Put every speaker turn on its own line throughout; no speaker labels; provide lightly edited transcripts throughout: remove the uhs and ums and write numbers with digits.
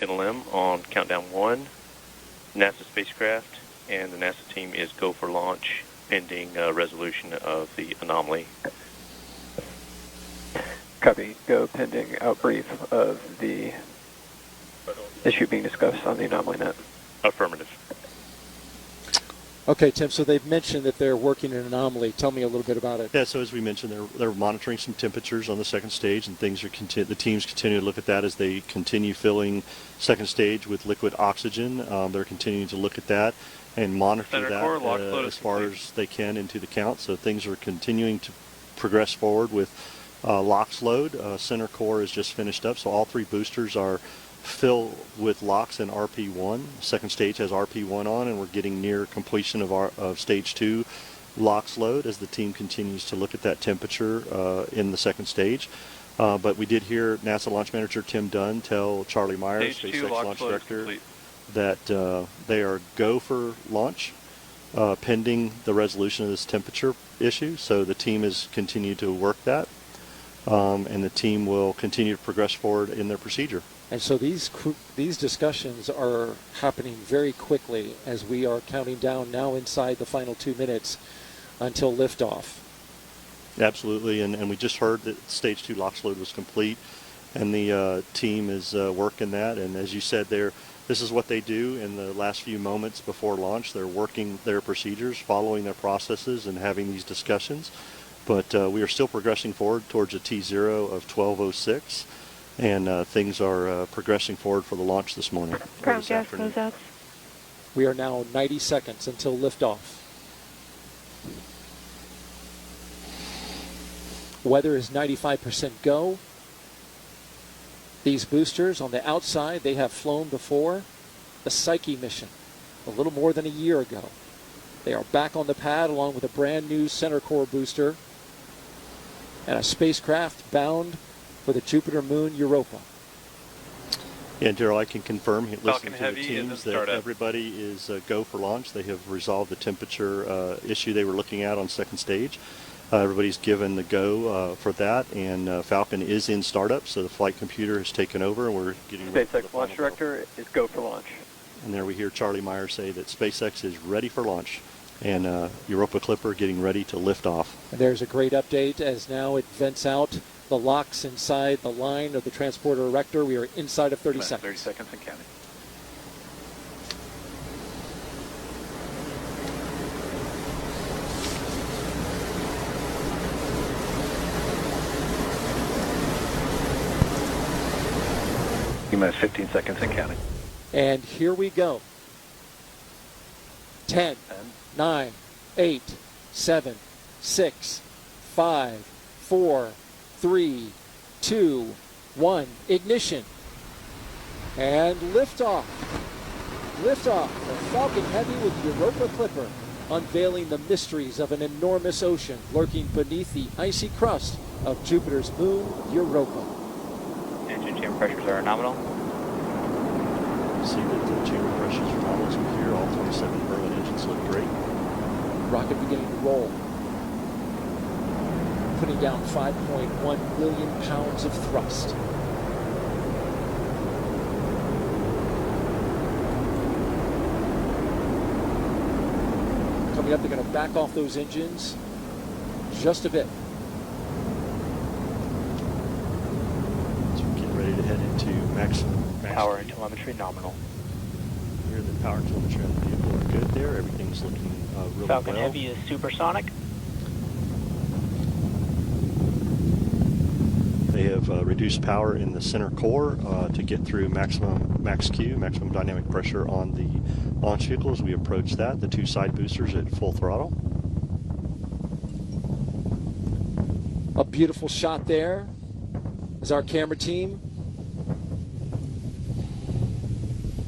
LM on countdown 1, NASA spacecraft, and the NASA team is go for launch pending resolution of the anomaly.
Copy. Go pending outbrief of the issue being discussed on the anomaly net.
Affirmative.
Okay, Tim, so they've mentioned that they're working an anomaly. Tell me a little bit about it.
Yeah, so as we mentioned, they're monitoring some temperatures on the second stage, and things are the teams continue to look at that as they continue filling second stage with liquid oxygen. They're continuing to look at that and monitor that as far as they can into the count. So things are continuing to progress forward with LOX load. Center core is just finished up, so all 3 boosters are fill with LOX and RP1. Second stage has RP1 on, and we're getting near completion of stage 2 LOX load as the team continues to look at that temperature in the second stage. But we did hear NASA Launch Manager Tim Dunn tell Charlie Myers, SpaceX Launch Director, that they are go for launch pending the resolution of this temperature issue. So the team has continued to work that, and the team will continue to progress forward in their procedure.
And so these discussions are happening very quickly as we are counting down now inside the final 2 minutes until liftoff.
Absolutely, and we just heard that stage 2 LOX load was complete, and the team is working that. And as you said, this is what they do in the last few moments before launch. They're working their procedures, following their processes, and having these discussions. But we are still progressing forward towards a T0 of 12:06. And things are progressing forward for the launch this morning.
Ground gas closeouts.
We are now 90 seconds until liftoff. Weather is 95% go. These boosters on the outside, they have flown before the Psyche mission a little more than a year ago. They are back on the pad along with a brand new center core booster and a spacecraft bound for the Jupiter moon Europa.
Yeah, Daryl, I can confirm, listening to the
Heavy
teams, that everybody is go for launch. They have resolved the temperature issue they were looking at on second stage. Everybody's given the go for that, and Falcon is in startup, so the flight computer has taken over, and we're getting ready for the
SpaceX Launch Director is go for launch.
And there we hear Charlie Myers say that SpaceX is ready for launch, and Europa Clipper getting ready to lift off.
And there's a great update as now it vents out the LOX inside the line of the transporter erector. We are inside of 30 seconds.
30 seconds and counting. Minus 15 seconds and counting.
And here we go. 10, 9, 8, 7, 6, 5, 4, 3, 2, 1. Ignition. And liftoff. Liftoff of Falcon Heavy with Europa Clipper, unveiling the mysteries of an enormous ocean lurking beneath the icy crust of Jupiter's moon, Europa.
Engine chamber pressures are nominal.
See that the chamber pressures are nominal as we hear. All 27 Merlin engines look great.
Rocket beginning to roll, putting down 5.1 billion pounds of thrust. Coming up, they're going to back off those engines just a bit.
So we're getting ready to head into max
Power and telemetry nominal.
Here the power and telemetry on the vehicle are good there. Everything's looking really
Falcon
well.
Heavy is supersonic.
They have reduced power in the center core to get through max Q, maximum dynamic pressure on the launch vehicle as we approach that. The 2 side boosters at full throttle.
A beautiful shot there as our camera team.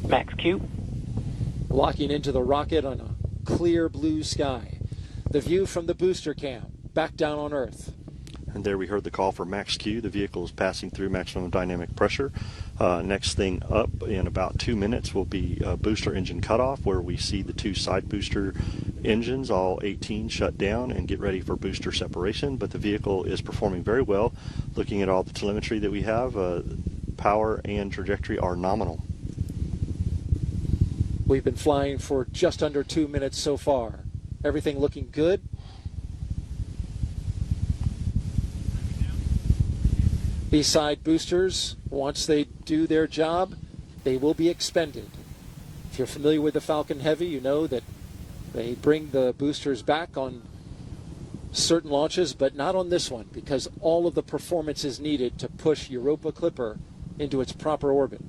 Max Q.
Locking into the rocket on a clear blue sky. The view from the booster cam, back down on Earth.
And there we heard the call for max Q. The vehicle is passing through maximum dynamic pressure. Next thing up in about 2 minutes will be booster engine cutoff, where we see the 2 side booster engines, all 18, shut down and get ready for booster separation. But the vehicle is performing very well. Looking at all the telemetry that we have, power and trajectory are nominal.
We've been flying for just under 2 minutes so far. Everything looking good. These side boosters, once they do their job, they will be expended. If you're familiar with the Falcon Heavy, you know that they bring the boosters back on certain launches, but not on this one, because all of the performance is needed to push Europa Clipper into its proper orbit.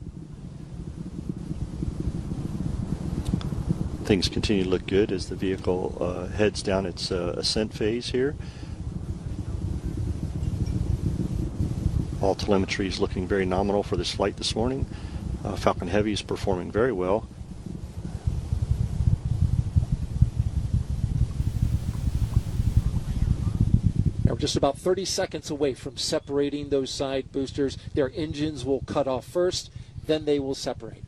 Things continue to look good as the vehicle heads down its ascent phase here. All telemetry is looking very nominal for this flight this morning. Falcon Heavy is performing very well.
Now we're just about 30 seconds away from separating those side boosters. Their engines will cut off first, then they will separate.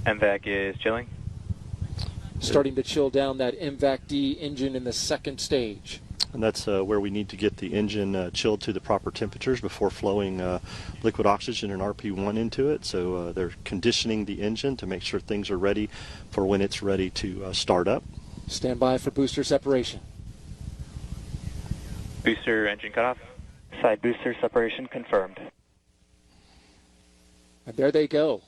MVAC is chilling.
Starting to chill down that MVAC-D engine in the second stage.
And that's where we need to get the engine chilled to the proper temperatures before flowing liquid oxygen and RP1 into it. So they're conditioning the engine to make sure things are ready for when it's ready to start up.
Stand by for booster separation.
Booster engine cutoff. Side booster separation confirmed.
And there they go.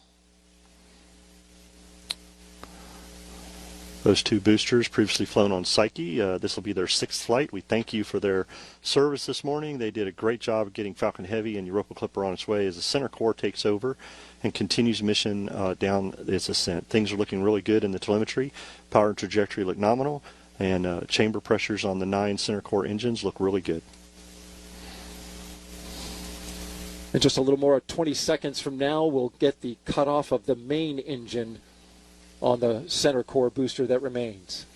Those two boosters previously flown on Psyche. This will be their 6th flight. We thank you for their service this morning. They did a great job of getting Falcon Heavy and Europa Clipper on its way as the center core takes over and continues mission down its ascent. Things are looking really good in the telemetry. Power and trajectory look nominal, and chamber pressures on the 9 center core engines look really good.
In just a little more than 20 seconds from now, we'll get the cutoff of the main engine on the center core booster that remains.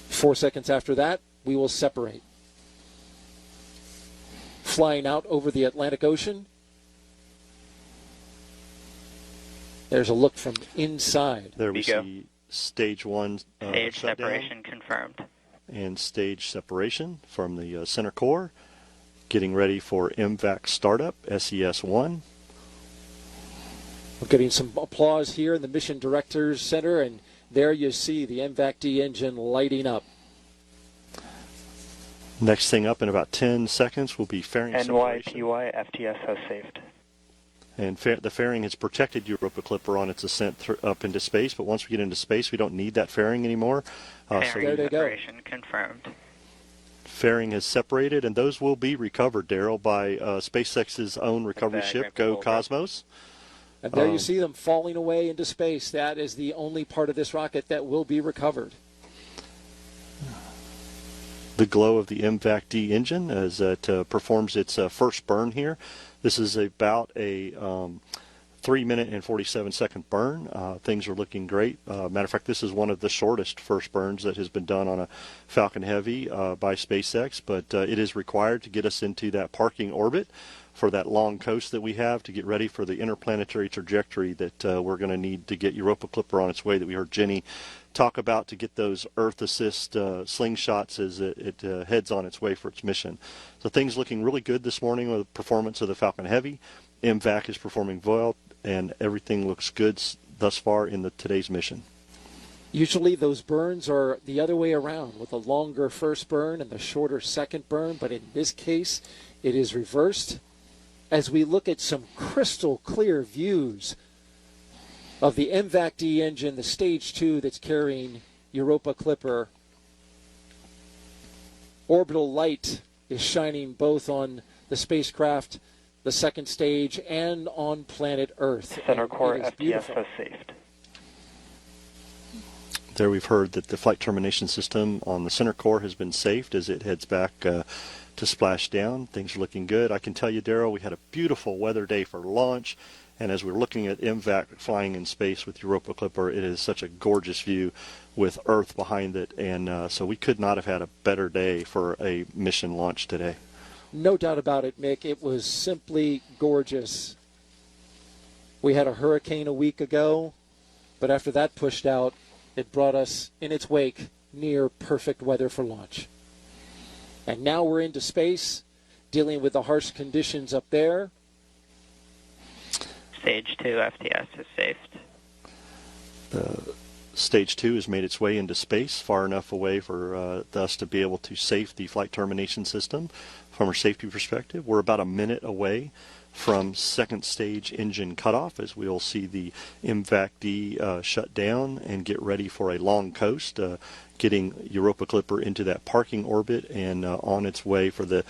4 seconds after that, we will separate. Flying out over the Atlantic Ocean. There's a look from inside.
There we see stage 1
Stage separation confirmed.
And stage separation from the center core. Getting ready for MVAC startup, SES-1.
We're getting some applause here in the Mission Directors Center, and there you see the MVAC-D engine lighting up.
Next thing up in about 10 seconds will be fairing separation.
NYPY FTS has saved.
And the fairing has protected Europa Clipper on its ascent up into space, but once we get into space, we don't need that fairing anymore.
Fairing separation confirmed.
Fairing has separated, and those will be recovered, Daryl, by SpaceX's own recovery ship, Go Cosmos.
And there you see them falling away into space. That is the only part of this rocket that will be recovered.
The glow of the MVAC-D engine as it performs its first burn here. This is about a 3-minute and 47-second burn. Things are looking great. Matter of fact, this is one of the shortest first burns that has been done on a Falcon Heavy by SpaceX, but it is required to get us into that parking orbit for that long coast that we have to get ready for the interplanetary trajectory that we're going to need to get Europa Clipper on its way that we heard Jenny talk about to get those Earth assist slingshots as it heads on its way for its mission. So things looking really good this morning with the performance of the Falcon Heavy. MVAC is performing well, and everything looks good thus far in today's mission.
Usually those burns are the other way around, with a longer first burn and the shorter second burn, but in this case it is reversed. As we look at some crystal clear views of the MVAC-D engine, the stage 2 that's carrying Europa Clipper, orbital light is shining both on the spacecraft, the second stage, and on planet Earth.
Center core FTS has saved.
There we've heard that the flight termination system on the center core has been saved as it heads back to splash down. Things are looking good. I can tell you, Darryl, we had a beautiful weather day for launch, and as we're looking at MVAC flying in space with Europa Clipper, it is such a gorgeous view with Earth behind it, and so we could not have had a better day for a mission launch today.
No doubt about it, Mick. It was simply gorgeous. We had a hurricane a week ago, but after that pushed out, it brought us in its wake near perfect weather for launch. And now we're into space, dealing with the harsh conditions up there.
Stage 2 FTS is safed.
Stage 2 has made its way into space, far enough away for us to be able to safe the flight termination system from a safety perspective. We're about a minute away from second stage engine cutoff, as we'll see the MVAC-D shut down and get ready for a long coast, getting Europa Clipper into that parking orbit and on its way for the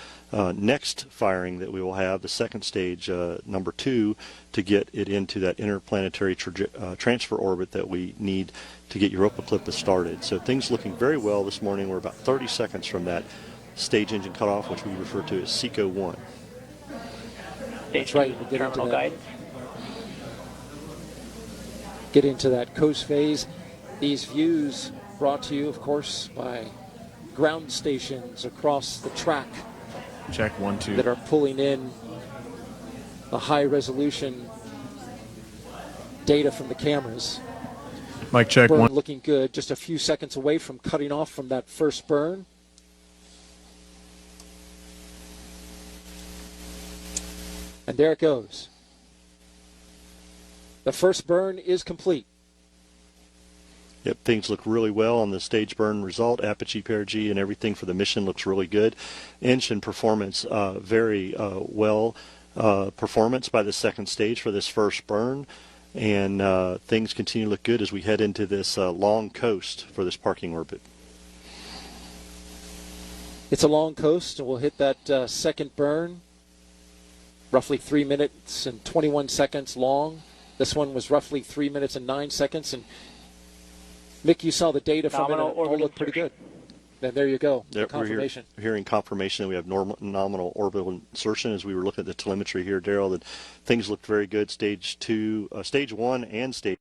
next firing that we will have, the second stage, number 2, to get it into that interplanetary transfer orbit that we need to get Europa Clipper started. So things looking very well this morning. We're about 30 seconds from that stage engine cutoff, which we refer to as SECO 1.
That's right. We'll get into that coast phase. These views brought to you, of course, by ground stations across the track.
Check 1, 2.
That are pulling in the high-resolution data from the cameras.
Mike, check
Burn
1.
Looking good. Just a few seconds away from cutting off from that first burn. And there it goes. The first burn is complete.
Yep, things look really well on the stage burn result. Apogee, perigee, and everything for the mission looks really good. Engine performance, very well performance by the second stage for this first burn. And things continue to look good as we head into this long coast for this parking orbit.
It's a long coast, and we'll hit that second burn. Roughly 3 minutes and 21 seconds long. This one was roughly 3 minutes and 9 seconds. And Mick, you saw the data from it. All looked pretty good. And there you go.
Yep,
confirmation.
We're hearing confirmation that we have nominal orbital insertion. As we were looking at the telemetry here, Daryl, that things looked very good. Stage 1 and stage